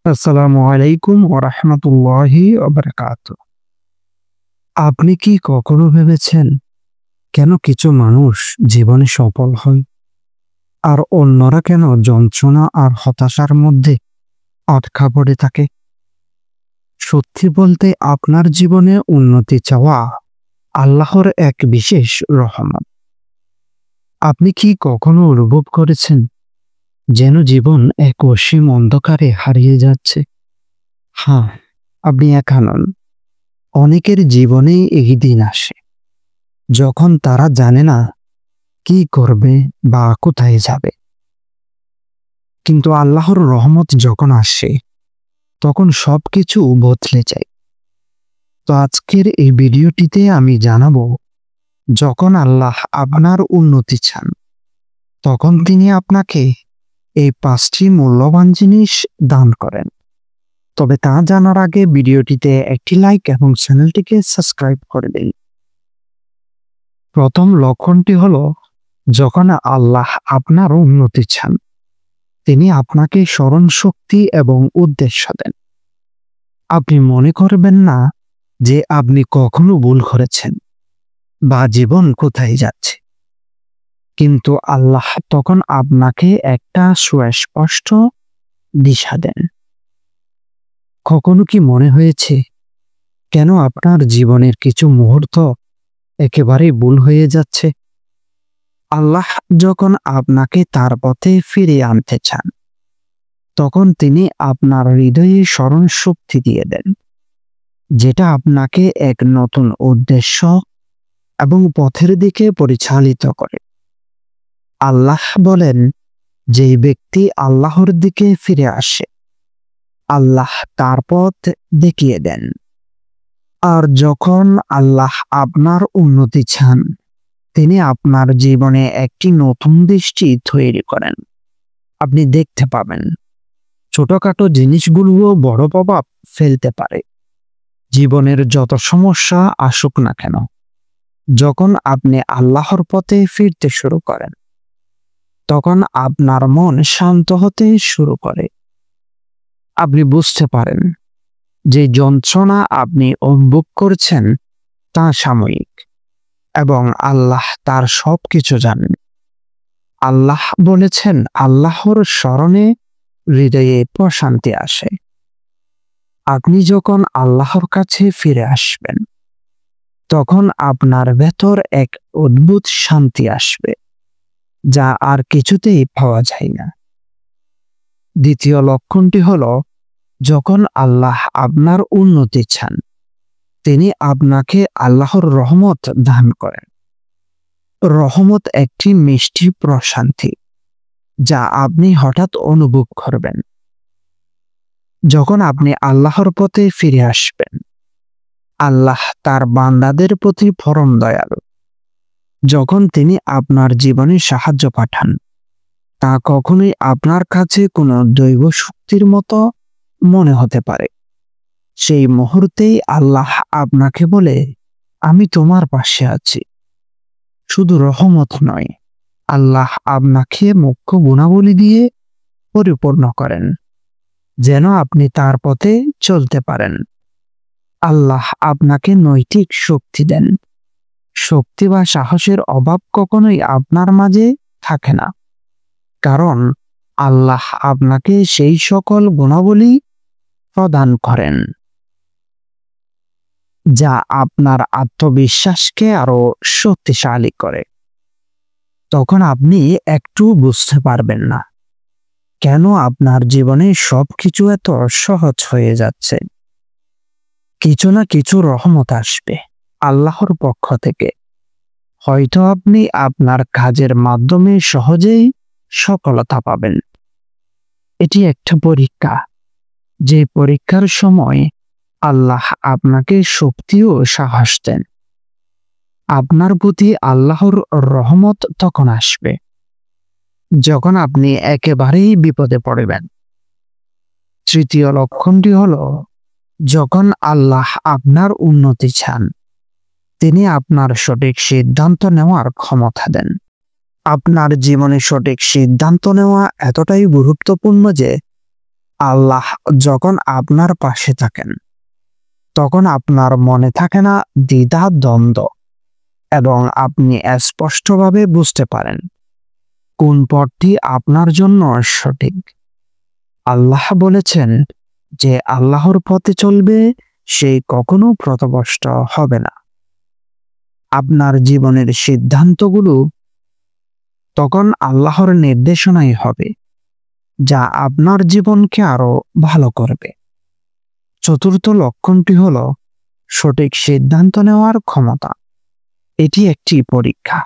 আসসালামু আলাইকুম ওয়া রাহমাতুল্লাহি ওয়া বারাকাতুহু। আপনি কি কখনো ভেবেছেন কেন কিছু মানুষ জীবনে সফল হয় আর অন্যরা কেন যন্ত্রণা আর হতাশার মধ্যে আটকা পড়ে থাকে? সত্যি বলতে আপনার জীবনে উন্নতি চাওয়া আল্লাহর এক বিশেষ রহমত। আপনি কি কখনো অনুভব করেছেন যেন জীবন এক অসীম অন্ধকারে হারিয়ে যাচ্ছে? হ্যাঁ, আপনি একা নন। অনেকের জীবনেই এই দিন আসে যখন তারা জানে না কি করবে বা কোথায় যাবে। কিন্তু আল্লাহর রহমত যখন আসে তখন সবকিছু বদলে যায়। তো আজকের এই ভিডিওটিতে আমি জানাবো, যখন আল্লাহ আপনার উন্নতি চান তখন তিনি আপনাকে এই 5টি মূল্যবান জিনিস দান করেন। তবে তা জানার আগে ভিডিওটিতে একটি লাইক এবং চ্যানেলটিকে সাবস্ক্রাইব করে দিন। প্রথম লক্ষণটি হলো, যখন আল্লাহ আপনার উন্নতি চান তিনি আপনাকে স্মরণ শক্তি এবং উদ্দেশ্য দেন। আপনি মনে করবেন না যে আপনি কখনো ভুল করেছেন বা জীবন কোথায় যাচ্ছে, কিন্তু আল্লাহ তখন আপনাকে একটা সুস্পষ্ট দিশা দেন। কখনো কি মনে হয়েছে কেন আপনার জীবনের কিছু মুহূর্ত একেবারে ভুল হয়ে যাচ্ছে? আল্লাহ যখন আপনাকে তার পথে ফিরিয়ে আনতে চান তখন তিনি আপনার হৃদয়ে স্মরণ শক্তি দিয়ে দেন, যেটা আপনাকে এক নতুন উদ্দেশ্য এবং পথের দিকে পরিচালিত করে। আল্লাহ বলেন, যে ব্যক্তি আল্লাহর দিকে ফিরে আসে আল্লাহ তার পথ দেখিয়ে দেন। আর যখন আল্লাহ আপনার উন্নতি চান তিনি আপনার জীবনে একটি নতুন দৃষ্টি তৈরি করেন। আপনি দেখতে পাবেন ছোটখাটো জিনিসগুলোও বড় প্রভাব ফেলতে পারে। জীবনের যত সমস্যা আসুক না কেন, যখন আপনি আল্লাহর পথে ফিরতে শুরু করেন তখন আপনার মন শান্ত হতে শুরু করে। আপনি বুঝতে পারেন যে যন্ত্রণা আপনি অনুভব করছেন তা সাময়িক এবং আল্লাহ তার সবকিছু জানেন। আল্লাহ বলেছেন, আল্লাহর স্মরণে হৃদয়ে প্রশান্তি আসে। আপনি যখন আল্লাহর কাছে ফিরে আসবেন তখন আপনার ভেতর এক অদ্ভুত শান্তি আসবে, যা আর কিছুতেই পাওয়া যায় না। দ্বিতীয় লক্ষণটি হলো, যখন আল্লাহ আপনার উন্নতি চান তিনি আপনাকে আল্লাহর রহমত দান করেন। রহমত একটি মিষ্টি প্রশান্তি যা আপনি হঠাৎ অনুভব করবেন যখন আপনি আল্লাহর পথে ফিরে আসবেন। আল্লাহ তার বান্দাদের প্রতি পরম দয়ালু। যখন তিনি আপনার জীবনে সাহায্য পাঠান তা কখনোই আপনার কাছে কোনো দৈব শক্তির মতো মনে হতে পারে। সেই মুহূর্তেই আল্লাহ আপনাকে বলে, আমি তোমার পাশে আছি। শুধু রহমত নয়, আল্লাহ আপনাকে মুখ্য গুণাবলী দিয়ে পরিপূর্ণ করেন যেন আপনি তার পথে চলতে পারেন। আল্লাহ আপনাকে নৈতিক শক্তি দেন। শক্তি বা সাহসের অভাব কখনোই আপনার মাঝে থাকে না, কারণ আল্লাহ আপনাকে সেই সকল গুণাবলী প্রদান করেন যা আপনার আত্মবিশ্বাসকে আরো শক্তিশালী করে। তখন আপনি একটু বুঝতে পারবেন না কেন আপনার জীবনে সবকিছু এত সহজ হয়ে যাচ্ছে। কিছু না কিছু রহমত আসবে আল্লাহর পক্ষ থেকে। হয়তো আপনি আপনার কাজের মাধ্যমে সহজেই সফলতা পাবেন। এটি একটা পরীক্ষা, যে পরীক্ষার সময় আল্লাহ আপনাকে শক্তি ও সাহস দেন। আপনার প্রতি আল্লাহর রহমত তখন আসবে যখন আপনি একেবারেই বিপদে পড়বেন। তৃতীয় লক্ষণটি হলো, যখন আল্লাহ আপনার উন্নতি চান তিনি আপনার সঠিক সিদ্ধান্ত নেওয়ার ক্ষমতা দেন। আপনার জীবনে সঠিক সিদ্ধান্ত নেওয়া এতটাই গুরুত্বপূর্ণ যে আল্লাহ যখন আপনার পাশে থাকেন, তখন আপনার মনে থাকে না দ্বিধা দ্বন্দ্ব, এবং আপনি স্পষ্টভাবে বুঝতে পারেন কোন পথটি আপনার জন্য সঠিক। আল্লাহ বলেছেন যে আল্লাহর পথে চলবে সে কখনো পথভ্রষ্ট হবে না। আপনার জীবনের সিদ্ধান্তগুলো তখন আল্লাহর নির্দেশনাই হবে, যা আপনার জীবনকে আরো ভালো করবে। চতুর্থ লক্ষণটি হল সঠিক সিদ্ধান্ত নেওয়ার ক্ষমতা। এটি একটি পরীক্ষা।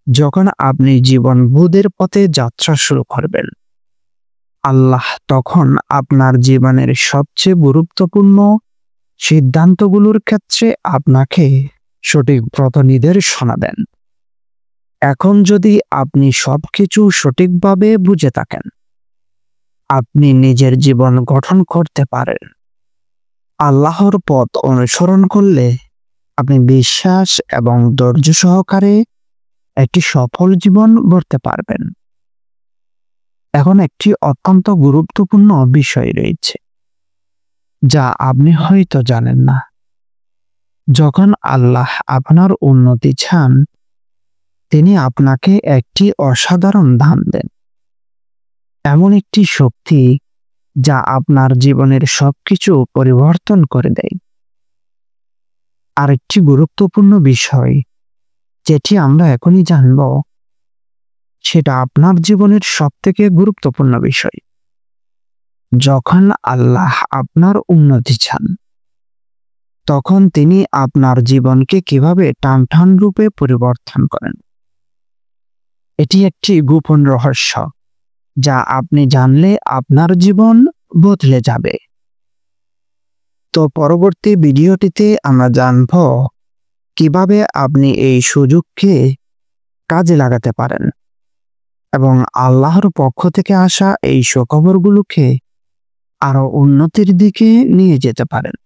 যখন আপনি জীবন বোধের পথে যাত্রা শুরু করবেন, আল্লাহ তখন আপনার জীবনের সবচেয়ে গুরুত্বপূর্ণ সিদ্ধান্তগুলোর ক্ষেত্রে আপনাকে সঠিক পথ নির্দেশনা দেন। এখন যদি আপনি সবকিছু সঠিকভাবে বুঝে থাকেন, আপনি নিজের জীবন গঠন করতে পারেন। আল্লাহর পথ অনুসরণ করলে আপনি বিশ্বাস এবং ধৈর্য সহকারে একটি সফল জীবন গড়তে পারবেন। এখন একটি অত্যন্ত গুরুত্বপূর্ণ বিষয় রয়েছে যা আপনি হয়তো জানেন না। যখন আল্লাহ আপনার উন্নতি চান, তিনি আপনাকে একটি অসাধারণ দান দেন, এমন একটি শক্তি যা আপনার জীবনের সবকিছু পরিবর্তন করে দেয়। আরেকটি গুরুত্বপূর্ণ বিষয় যেটি আমরা এখনই জানব, সেটা আপনার জীবনের সবথেকে গুরুত্বপূর্ণ বিষয়। যখন আল্লাহ আপনার উন্নতি চান, তখন তিনি আপনার জীবনকে কিভাবে টানটান রূপে পরিবর্তন করেন। এটি একটি গোপন রহস্য যা আপনি জানলে আপনার জীবন বদলে যাবে। তো পরবর্তী ভিডিওটিতে আমরা জানব কিভাবে আপনি এই সুযোগকে কাজে লাগাতে পারেন এবং আল্লাহর পক্ষ থেকে আসা এই সুখবরগুলোকে আরো উন্নতির দিকে নিয়ে যেতে পারেন।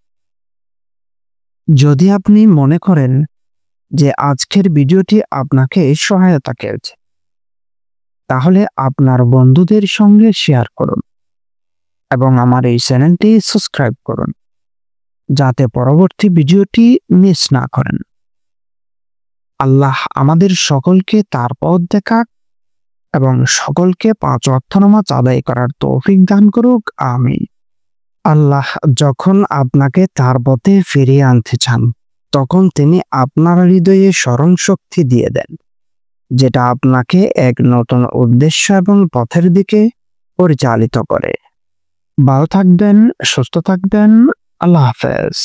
যদি আপনি মনে করেন যে আজকের ভিডিওটি আপনাকে সহায়তা করেছে, তাহলে আপনার বন্ধুদের সঙ্গে শেয়ার করুন এবং আমার এই চ্যানেলটি সাবস্ক্রাইব করুন, যাতে পরবর্তী ভিডিওটি মিস না করেন। আল্লাহ আমাদের সকলকে তার পথ দেখাক এবং সকলকে 5 ওয়াক্ত নামাজ আদায় করার তৌফিক দান করুক। আমিন। আল্লাহ যখন আপনাকে তার পথে ফিরিয়ে আনতে চান, তখন তিনি আপনার হৃদয়ে স্মরণ শক্তি দিয়ে দেন, যেটা আপনাকে এক নতুন উদ্দেশ্য এবং পথের দিকে পরিচালিত করে। ভালো থাকবেন, সুস্থ থাকবেন। আল্লাহ হাফেজ।